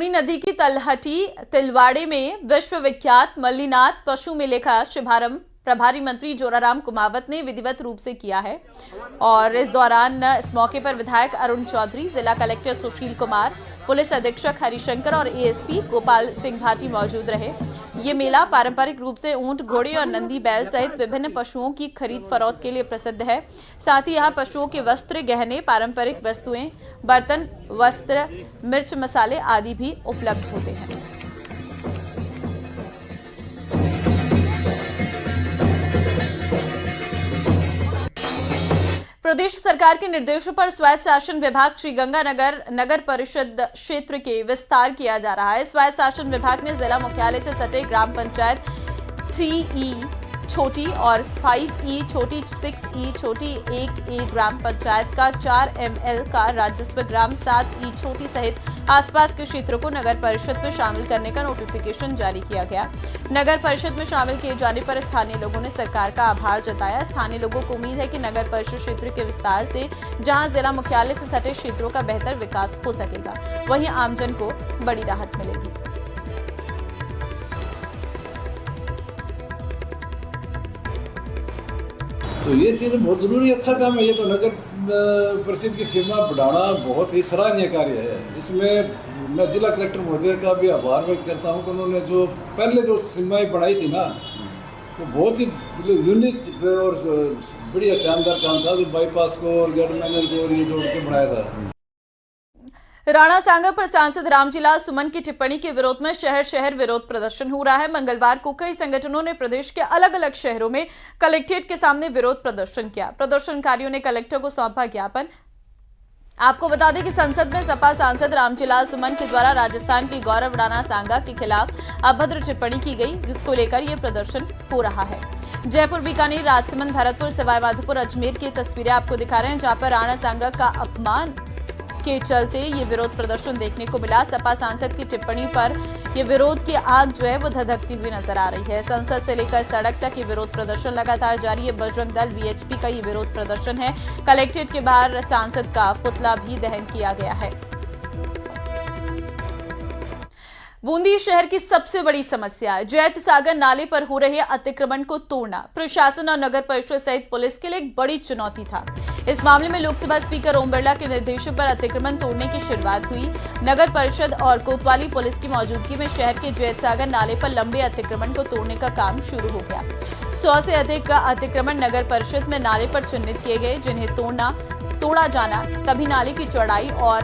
मणि नदी की तलहटी तिलवाड़े में विश्वविख्यात मल्लीनाथ पशु मेले का शुभारंभ प्रभारी मंत्री जोराराम कुमावत ने विधिवत रूप से किया है। और इस दौरान इस मौके पर विधायक अरुण चौधरी, जिला कलेक्टर सुशील कुमार, पुलिस अधीक्षक हरिशंकर और एएसपी गोपाल सिंह भाटी मौजूद रहे। ये मेला पारंपरिक रूप से ऊंट, घोड़े और नंदी बैल सहित विभिन्न पशुओं की खरीद फरोख्त के लिए प्रसिद्ध है। साथ ही यहाँ पशुओं के वस्त्र, गहने, पारंपरिक वस्तुएं, बर्तन, वस्त्र, मिर्च मसाले आदि भी उपलब्ध होते हैं। प्रदेश सरकार के निर्देशों पर स्वायत्त शासन विभाग श्रीगंगानगर नगर परिषद क्षेत्र के विस्तार किया जा रहा है। स्वायत्त शासन विभाग ने जिला मुख्यालय से सटे ग्राम पंचायत 3E छोटी और 5E छोटी, 6E छोटी, 1A ग्राम पंचायत का 4 ML का राजस्व, ग्राम 7E छोटी सहित आसपास के क्षेत्रों को नगर परिषद में शामिल करने का नोटिफिकेशन जारी किया गया। नगर परिषद में शामिल किए जाने पर स्थानीय लोगों ने सरकार का आभार जताया। स्थानीय लोगों को उम्मीद है कि नगर परिषद क्षेत्र के विस्तार से जहां जिला मुख्यालय से सटे क्षेत्रों का बेहतर विकास हो सकेगा, वहीं आमजन को बड़ी राहत मिलेगी। तो ये चीज़ बहुत जरूरी, अच्छा काम है। ये तो नगर परिषद की सीमा बढ़ाना बहुत ही सराहनीय कार्य है। इसमें मैं जिला कलेक्टर महोदय का भी आभार व्यक्त करता हूँ कि उन्होंने जो पहले जो सीमाएं बढ़ाई थी ना, वो बहुत ही यूनिक और बढ़िया शानदार काम था, जो बाईपास को और जेड मैनर को और ये जोड़ के बनाया था। राणा सांगा पर सांसद रामजीलाल सुमन की टिप्पणी के विरोध में शहर शहर विरोध प्रदर्शन हो रहा है। मंगलवार को कई संगठनों ने प्रदेश के अलग अलग शहरों में कलेक्ट्रेट के सामने विरोध प्रदर्शन किया। प्रदर्शनकारियों ने कलेक्टर को सौंपा ज्ञापन। आपको बता दें कि संसद में सपा सांसद रामजीलाल सुमन के द्वारा राजस्थान के गौरव राणा सांगा के खिलाफ अभद्र टिप्पणी की गई, जिसको लेकर यह प्रदर्शन हो रहा है। जयपुर, बीकानेर, राजसमंद, भरतपुर, सवाईमाधोपुर, अजमेर की तस्वीरें आपको दिखा रहे हैं, जहां पर राणा सांगा का अपमान के चलते ये विरोध प्रदर्शन देखने को मिला। सपा सांसद की टिप्पणी पर ये विरोध की आग जो है वो धधकती हुई नजर आ रही है। संसद से लेकर सड़क तक ये विरोध प्रदर्शन लगातार जारी है। बजरंग दल, वीएचपी का ये विरोध प्रदर्शन है। कलेक्ट्रेट के बाहर सांसद का पुतला भी दहन किया गया है। बूंदी शहर की सबसे बड़ी समस्या जैत सागर नाले पर हो रहे अतिक्रमण को तोड़ना प्रशासन और नगर परिषद सहित पुलिस के लिए एक बड़ी चुनौती था। इस मामले में लोकसभा स्पीकर ओम बिरला के निर्देशों पर अतिक्रमण तोड़ने की शुरुआत हुई। नगर परिषद और कोतवाली पुलिस की मौजूदगी में शहर के जैत सागर नाले पर लंबे अतिक्रमण को तोड़ने का काम शुरू हो गया। 100 से अधिक अतिक्रमण नगर परिषद में नाले पर चिन्हित किए गए, जिन्हें तोड़ा जाना, तभी नाले की चौड़ाई और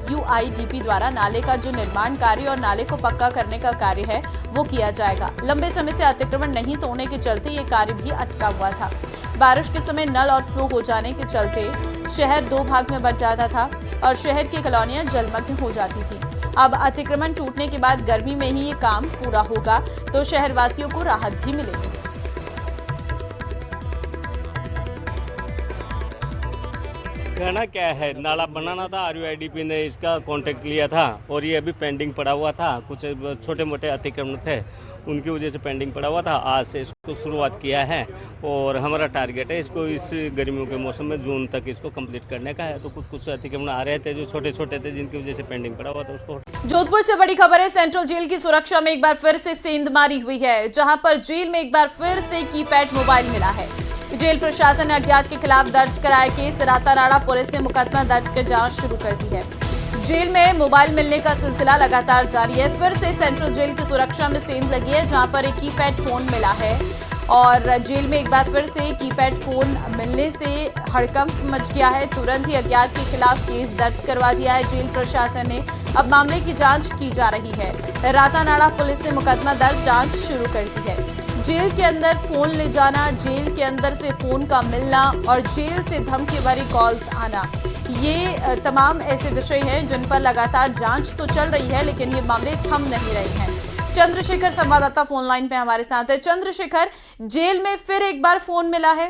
UIDP द्वारा नाले का जो निर्माण कार्य और नाले को पक्का करने का कार्य है वो किया जाएगा। लंबे समय से अतिक्रमण नहीं तोड़ने के चलते ये कार्य भी अटका हुआ था। बारिश के समय नल और फ्लो हो जाने के चलते शहर 2 भाग में बंट जाता था और शहर की कॉलोनियां जलमग्न हो जाती थी। अब अतिक्रमण टूटने के बाद गर्मी में ही ये काम पूरा होगा तो शहरवासियों को राहत भी मिलेगी। कहना क्या है, नाला बनाना था, RUIDP ने इसका कॉन्ट्रैक्ट लिया था और ये अभी पेंडिंग पड़ा हुआ था। कुछ छोटे मोटे अतिक्रमण थे, उनकी वजह से पेंडिंग पड़ा हुआ था। आज से इसको शुरुआत किया है और हमारा टारगेट है इसको इस गर्मियों के मौसम में जून तक इसको कंप्लीट करने का है। तो कुछ अतिक्रमण आ रहे थे जो छोटे छोटे थे, जिनकी वजह से पेंडिंग पड़ा हुआ था उसको। जोधपुर से बड़ी खबर है, सेंट्रल जेल की सुरक्षा में एक बार फिर से सेंधमारी हुई है, जहां पर जेल में एक बार फिर से कीपैड मोबाइल मिला है। जेल प्रशासन ने अज्ञात के खिलाफ दर्ज कराया केस। रातानाड़ा पुलिस ने मुकदमा दर्ज कर जांच शुरू कर दी है। जेल में मोबाइल मिलने का सिलसिला लगातार जारी है। फिर से सेंट्रल जेल की सुरक्षा में सेंध लगी है, जहां पर एक कीपैड फोन मिला है और जेल में एक बार फिर से कीपैड फोन मिलने से हड़कंप मच गया है। तुरंत ही अज्ञात के खिलाफ केस दर्ज करवा दिया है जेल प्रशासन ने। अब मामले की जांच की जा रही है। रातानाड़ा पुलिस ने मुकदमा दर्ज जांच शुरू कर दी है। जेल के अंदर फोन ले जाना, जेल के अंदर से फोन का मिलना और जेल से धमकी भरी कॉल्स आना, ये तमाम ऐसे विषय हैं जिन पर लगातार जांच तो चल रही है, लेकिन ये मामले थम नहीं रहे हैं। चंद्रशेखर संवाददाता फोन लाइन पे हमारे साथ है। चंद्रशेखर, जेल में फिर एक बार फोन मिला है?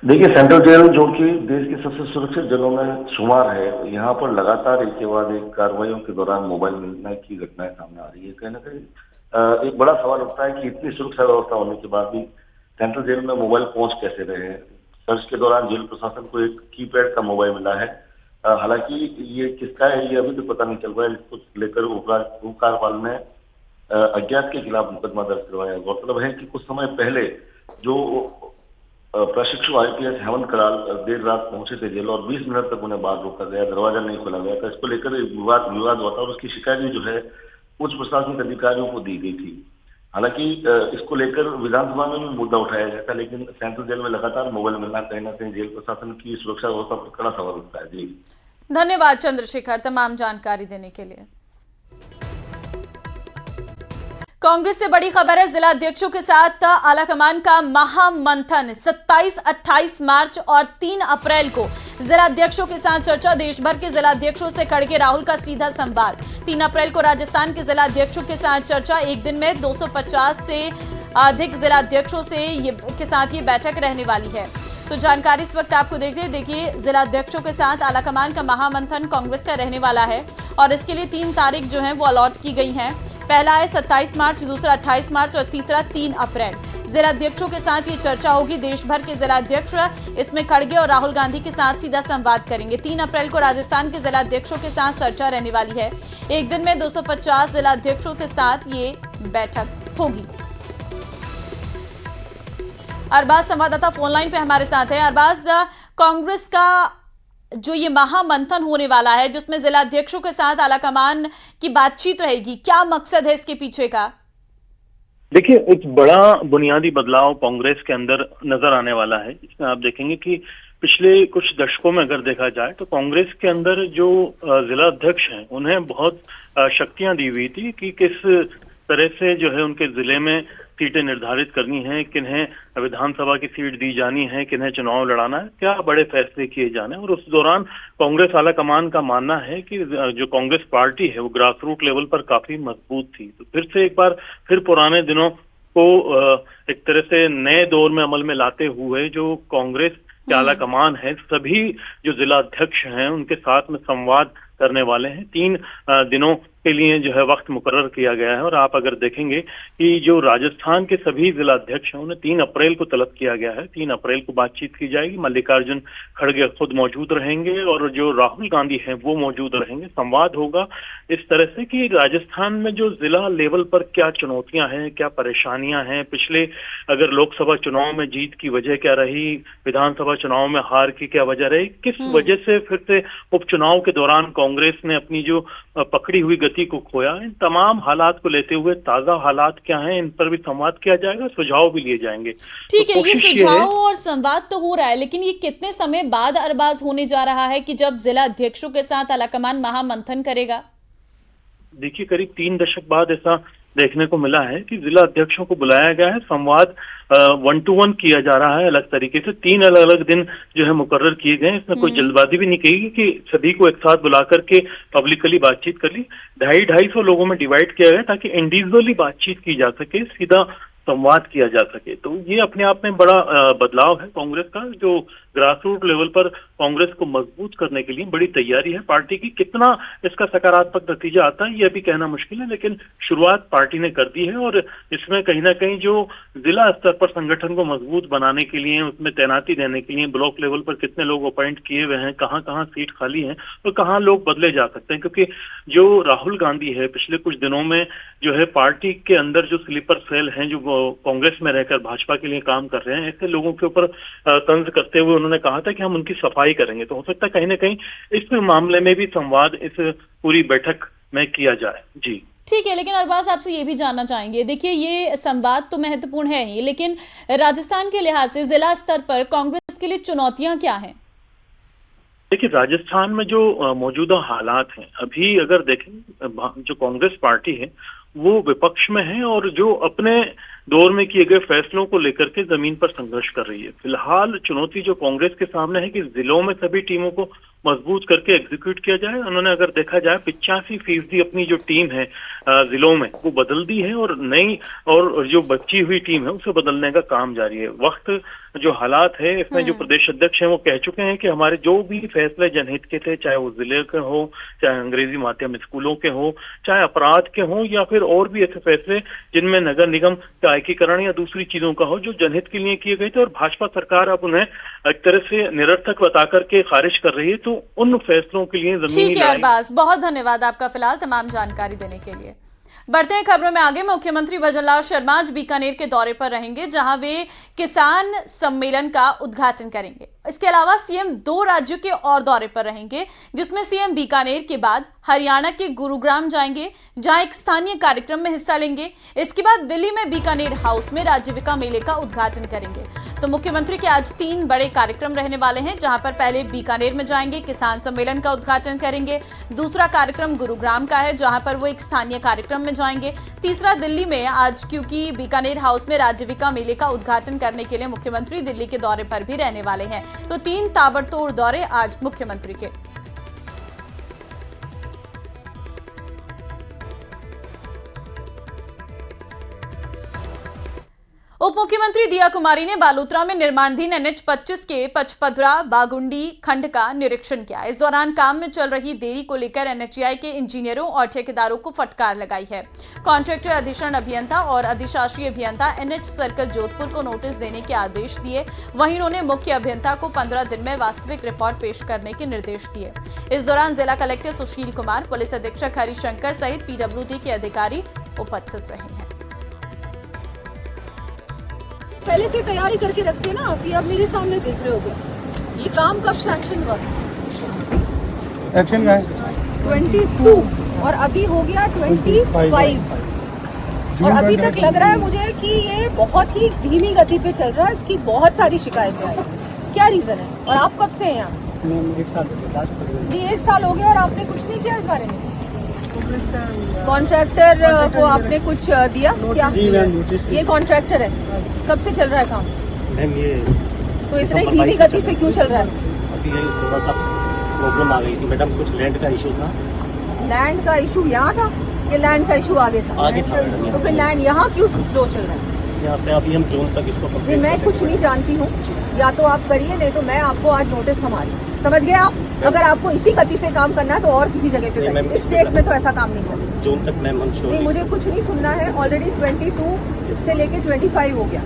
देखिए, सेंट्रल जेल जो कि देश की सबसे सुरक्षित जेलों में शुमार है, यहाँ पर लगातार एक के बाद एक कार्रवाइयों के दौरान मोबाइल मिलने की घटनाएं सामने आ रही है। कहीं ना कहीं एक बड़ा सवाल उठता है कि इतनी सुरक्षा व्यवस्था होने के बाद भी सेंट्रल जेल में मोबाइल पहुंच कैसे रहे हैं। सर्च के दौरान जेल प्रशासन को एक कीपैड का मोबाइल मिला है, हालांकि ये किसका है ये अभी तो पता नहीं चल रहा है। इसको लेकर उपकारपाल ने अज्ञात के खिलाफ मुकदमा दर्ज करवाया। गौरतलब है कि कुछ समय पहले जो प्रशिक्षु IPS हेमंत कराल देर रात पहुंचे थे जेल और 20 मिनट तक उन्हें बाहर रोका गया, दरवाजा नहीं खोला गया था। इसको लेकर विवाद हुआ था और उसकी शिकायत भी जो है उच्च प्रशासनिक अधिकारियों को दी गई थी। हालांकि इसको लेकर विधानसभा में भी मुद्दा उठाया गया था, लेकिन सेंट्रल जेल में लगातार मोबाइल मिलना कहीं ना कहीं जेल प्रशासन की सुरक्षा व्यवस्था पर कड़ा सवाल उठता है। जी धन्यवाद चंद्रशेखर तमाम जानकारी देने के लिए। कांग्रेस से बड़ी खबर है, जिला अध्यक्षों के साथ आलाकमान का महामंथन 27, 28 मार्च और 3 अप्रैल को जिला अध्यक्षों के साथ चर्चा। देश भर के जिला अध्यक्षों से खड़गे राहुल का सीधा संवाद। 3 अप्रैल को राजस्थान के जिला अध्यक्षों के साथ चर्चा। एक दिन में 250 से अधिक जिला अध्यक्षों के साथ ये बैठक रहने वाली है। तो जानकारी इस वक्त आपको देखिए जिला अध्यक्षों के साथ आलाकमान का महामंथन कांग्रेस का रहने वाला है और इसके लिए 3 तारीख जो है वो अलॉट की गई है। पहला है 27 मार्च, दूसरा 28 मार्च और तीसरा 3 अप्रैल। जिला अध्यक्षों के साथ ये चर्चा होगी। देश भर के जिला अध्यक्ष इसमें खड़गे और राहुल गांधी के साथ सीधा संवाद करेंगे। 3 अप्रैल को राजस्थान के जिला अध्यक्षों के साथ चर्चा रहने वाली है। एक दिन में 250 जिला अध्यक्षों के साथ ये बैठक होगी। अरबाज संवाददाता फोनलाइन पे हमारे साथ है। अरबाज, कांग्रेस का जो ये महामंथन होने वाला है जिसमें जिला अध्यक्षों के साथ आलाकमान की बातचीत रहेगी, क्या मकसद है इसके पीछे का? देखिए, एक बड़ा बुनियादी बदलाव कांग्रेस के अंदर नजर आने वाला है। इसमें आप देखेंगे कि पिछले कुछ दशकों में अगर देखा जाए तो कांग्रेस के अंदर जो जिला अध्यक्ष हैं उन्हें बहुत शक्तियां दी हुई थी कि किस तरह से जो है उनके जिले में सीटें निर्धारित करनी है, किन्हें विधानसभा की सीट दी जानी है, किन्हें चुनाव लड़ाना है, क्या बड़े फैसले किए जाने। और उस दौरान कांग्रेस आलाकमान का मानना है कि जो कांग्रेस पार्टी है वो ग्रास रूट लेवल पर काफी मजबूत थी। तो फिर से एक बार फिर पुराने दिनों को एक तरह से नए दौर में अमल में लाते हुए जो कांग्रेस के आलाकमान है सभी जो जिला अध्यक्ष हैं उनके साथ में संवाद करने वाले हैं। 3 दिनों के लिए जो है वक्त मुकर्रर किया गया है। और आप अगर देखेंगे कि जो राजस्थान के सभी जिला अध्यक्ष हैं उन्हें 3 अप्रैल को तलब किया गया है। 3 अप्रैल को बातचीत की जाएगी। मल्लिकार्जुन खड़गे खुद मौजूद रहेंगे और जो राहुल गांधी हैं वो मौजूद रहेंगे। संवाद होगा इस तरह से कि राजस्थान में जो जिला लेवल पर क्या चुनौतियां हैं, क्या परेशानियां हैं, पिछले अगर लोकसभा चुनाव में जीत की वजह क्या रही, विधानसभा चुनाव में हार की क्या वजह रही, किस वजह से फिर से उपचुनाव के दौरान कांग्रेस ने अपनी जो पकड़ी हुई गति को खोया। इन तमाम हालात को लेते हुए ताजा हालात क्या हैं इन पर भी संवाद किया जाएगा, सुझाव भी लिए जाएंगे। ठीक है, ये सुझाव और संवाद तो हो रहा है, लेकिन ये कितने समय बाद अरबाज होने जा रहा है कि जब जिला अध्यक्षों के साथ आलाकमान महामंथन करेगा? देखिए, करीब 3 दशक बाद ऐसा देखने को मिला है कि जिला अध्यक्षों को बुलाया गया है, संवाद 1-to-1 किया जा रहा है अलग तरीके से। 3 अलग अलग दिन जो है मुकर्रर किए गए। इसमें कोई जल्दबाजी भी नहीं की कि सभी को एक साथ बुला करके पब्लिकली बातचीत कर ली। 250 लोगों में डिवाइड किया गया ताकि इंडिविजुअली बातचीत की जा सके, सीधा संवाद किया जा सके। तो ये अपने आप में बड़ा बदलाव है कांग्रेस का, जो ग्रास रूट लेवल पर कांग्रेस को मजबूत करने के लिए बड़ी तैयारी है पार्टी की। कितना इसका सकारात्मक नतीजा आता है ये अभी कहना मुश्किल है, लेकिन शुरुआत पार्टी ने कर दी है। और इसमें कहीं ना कहीं जो जिला स्तर पर संगठन को मजबूत बनाने के लिए, उसमें तैनाती देने के लिए ब्लॉक लेवल पर कितने लोग अपॉइंट किए हुए हैं, कहाँ कहाँ सीट खाली है और कहाँ लोग बदले जा सकते हैं। क्योंकि जो राहुल गांधी है पिछले कुछ दिनों में जो है पार्टी के अंदर जो स्लीपर सेल हैं जो कांग्रेस में रहकर भाजपा के लिए काम कर रहे हैं, ऐसे लोगों के ऊपर तंज करते हुए उन्होंने कहा था कि हम उनकी सफाई करेंगे। तो हो सकता है कहीं ना कहीं इस मामले में भी संवाद इस पूरी बैठक में किया जाए। जी ठीक है, लेकिन अरबाज आपसे ये भी जानना चाहेंगे, देखिए ये संवाद तो महत्वपूर्ण है ही, लेकिन राजस्थान के लिहाज से जिला स्तर पर कांग्रेस के लिए चुनौतियां क्या हैं? देखिए, राजस्थान में जो मौजूदा हालात हैं, अभी अगर देखें जो कांग्रेस पार्टी है वो विपक्ष में है और जो अपने दौर में किए गए फैसलों को लेकर के जमीन पर संघर्ष कर रही है। फिलहाल चुनौती जो कांग्रेस के सामने है कि जिलों में सभी टीमों को मजबूत करके एग्जीक्यूट किया जाए। उन्होंने अगर देखा जाए 85% अपनी जो टीम है जिलों में वो बदल दी है और नई और जो बची हुई टीम है उसे बदलने का काम जारी है। वक्त जो हालात है इसमें जो प्रदेश अध्यक्ष हैं वो कह चुके हैं कि हमारे जो भी फैसले जनहित के थे, चाहे वो जिले के हो, चाहे अंग्रेजी माध्यम स्कूलों के हो, चाहे अपराध के हो, या फिर और भी ऐसे फैसले जिनमें नगर निगम का एकीकरण या दूसरी चीजों का हो, जो जनहित के लिए किए गए थे और भाजपा सरकार अब उन्हें एक तरह से निरर्थक बता करके खारिज कर रही है, तो उन फैसलों के लिए जमीनी ठीक है अरबाज, बहुत धन्यवाद आपका फिलहाल तमाम जानकारी देने के लिए। बढ़ते हैं खबरों में आगे। मुख्यमंत्री भजनलाल शर्मा आज बीकानेर के दौरे पर रहेंगे, जहां वे किसान सम्मेलन का उद्घाटन करेंगे। इसके अलावा सीएम 2 राज्यों के और दौरे पर रहेंगे, जिसमें सीएम बीकानेर के बाद हरियाणा के गुरुग्राम जाएंगे, जहां एक स्थानीय कार्यक्रम में हिस्सा लेंगे। इसके बाद दिल्ली में बीकानेर हाउस में राजीविका मेले का उद्घाटन करेंगे। तो मुख्यमंत्री के आज 3 बड़े कार्यक्रम रहने वाले हैं, जहां पर पहले बीकानेर में जाएंगे, किसान सम्मेलन का उद्घाटन करेंगे। दूसरा कार्यक्रम गुरुग्राम का है, जहां पर वो एक स्थानीय कार्यक्रम में जाएंगे। तीसरा दिल्ली में, आज क्योंकि बीकानेर हाउस में राजीविका मेले का उद्घाटन करने के लिए मुख्यमंत्री दिल्ली के दौरे पर भी रहने वाले हैं। तो 3 ताबड़तोड़ दौरे आज मुख्यमंत्री के। उप मुख्यमंत्री दिया कुमारी ने बालोतरा में निर्माणाधीन NH 25 के पचपदरा बागुंडी खंड का निरीक्षण किया। इस दौरान काम में चल रही देरी को लेकर NHAI के इंजीनियरों और ठेकेदारों को फटकार लगाई है। कॉन्ट्रैक्टर अधिशरण अभियंता और अधिशासी अभियंता NH सर्कल जोधपुर को नोटिस देने के आदेश दिए। वहीं उन्होंने मुख्य अभियंता को 15 दिन में वास्तविक रिपोर्ट पेश करने के निर्देश दिए। इस दौरान जिला कलेक्टर सुशील कुमार, पुलिस अधीक्षक हरिशंकर सहित PWD के अधिकारी उपस्थित रहे हैं। पहले से तैयारी करके रखते हैं ना, अभी आप मेरे सामने देख रहे होगे। ये काम कब सैंक्शन हुआ? एक्शन का है 22 और अभी हो गया 25 और अभी तक लग रहा है मुझे कि ये बहुत ही धीमी गति पे चल रहा है। इसकी बहुत सारी शिकायतें आई। क्या रीजन है? और आप कब से हैं यहाँ? 1 साल जी 1 साल हो गया और आपने कुछ नहीं किया इस बारे में? कॉन्ट्रैक्टर को आपने कुछ दिया क्या? ये कॉन्ट्रैक्टर है, कब से चल रहा है काम? मैम ये तो इतनी धीमी गति से क्यों चल रहा है? अभी थोड़ा सा प्रॉब्लम आ गई थी मैडम, कुछ लैंड का इशू था। लैंड का इशू यहाँ था कि लैंड का इशू आगे था? आगे था मैडम। तो फिर लैंड यहाँ क्यों स्लो चल रहा है? यहाँ पे अभी हम जून तक इसको जी कंप्लीट मैं कुछ नहीं जानती हूँ, या तो आप करिए, नहीं तो मैं आपको आज नोटिस थमा दूँ। समझ गए आप? अगर आपको इसी गति से काम करना है तो और किसी जगह पे करिए। इस स्टेट में तो ऐसा काम नहीं चलेगा। जून तक मैम हम श्योर नहीं, मुझे कुछ नहीं सुनना है। ऑलरेडी 22 से लेके 25 हो गया,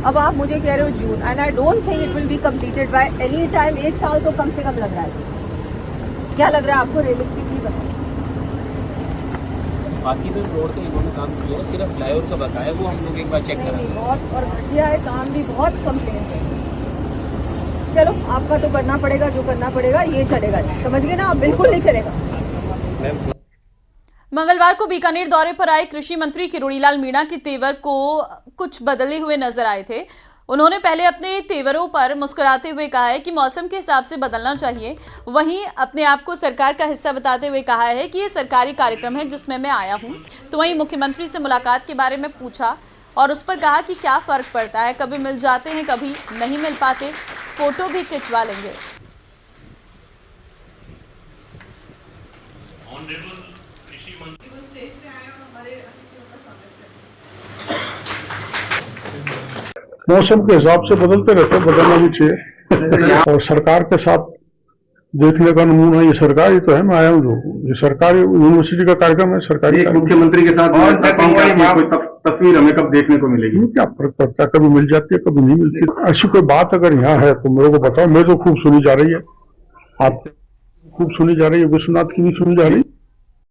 अब आप मुझे कह रहे हो June, and I don't think it will be completed by any time. 1 साल तो कम से कम लग रहा है। क्या लग रहा है आपको? रियलिस्टिकली बताओ। बाकी तो रोड का इन्होंने काम किया है, सिर्फ फ्लाईओवर का बताया, वो हम लोग एक बार चेक करेंगे। बहुत और घटिया है, काम भी बहुत कंप्लेंट है। चलो आपका तो करना पड़ेगा, जो करना पड़ेगा, ये चलेगा नहीं। समझ गए ना आप? बिल्कुल नहीं चलेगा। मंगलवार को बीकानेर दौरे पर आए कृषि मंत्री किरोड़ीलाल मीणा के तेवर को कुछ बदले हुए नजर आए थे। उन्होंने पहले अपने तेवरों पर मुस्कुराते हुए कहा है कि मौसम के हिसाब से बदलना चाहिए। वहीं अपने आप को सरकार का हिस्सा बताते हुए कहा है कि ये सरकारी कार्यक्रम है जिसमें मैं आया हूं। तो वहीं मुख्यमंत्री से मुलाकात के बारे में पूछा और उस पर कहा कि क्या फर्क पड़ता है, कभी मिल जाते हैं, कभी नहीं मिल पाते, फोटो भी खिंचवा लेंगे। मौसम के हिसाब से बदलते रहते, बदलना भी चाहिए। और सरकार के साथ देखने का नमूना ये सरकार ही तो है। मैं आया हूँ, जो ये सरकारी यूनिवर्सिटी का कार्यक्रम है, सरकारी मुख्यमंत्री के साथ कोई तस्वीर हमें कब देखने को मिलेगी? क्या फर्क पड़ता है, कभी मिल जाती है, कभी नहीं मिलती। ऐसी कोई बात अगर यहाँ है तो मेरे को बताओ। मैं तो खूब सुनी जा रही है, आप खूब सुनी जा रही है, विश्वनाथ की नहीं सुनी जा रही।